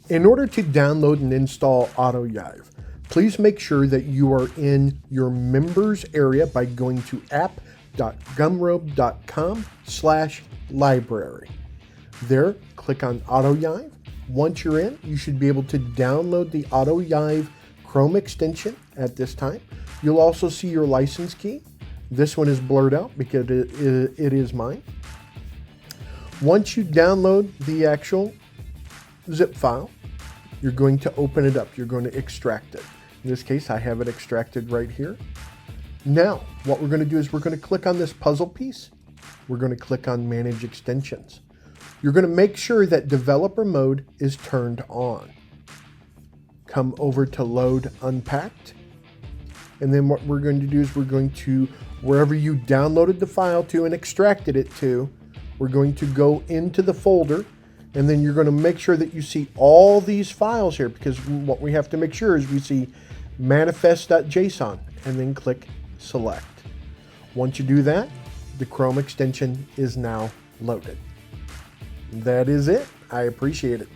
In order to download and install AutoYIVE, please make sure that you are in your members area by going to app.gumrobe.com/library. There, click on AutoYIVE. Once you're in, you should be able to download the AutoYIVE Chrome extension at this time. You'll also see your license key. This one is blurred out because it is mine. Once you download the actual zip file, you're going to open it up. You're going to extract it. In this case, I have it extracted right here. Now, what we're going to do is we're going to click on this puzzle piece. We're going to click on Manage Extensions. You're going to make sure that developer mode is turned on. Come over to Load Unpacked. And then what we're going to do is we're going to, wherever you downloaded the file to and extracted it to, we're going to go into the folder. And then you're going to make sure that you see all these files here, because what we have to make sure is we see manifest.json and then click select. Once you do that, the Chrome extension is now loaded. That is it. I appreciate it.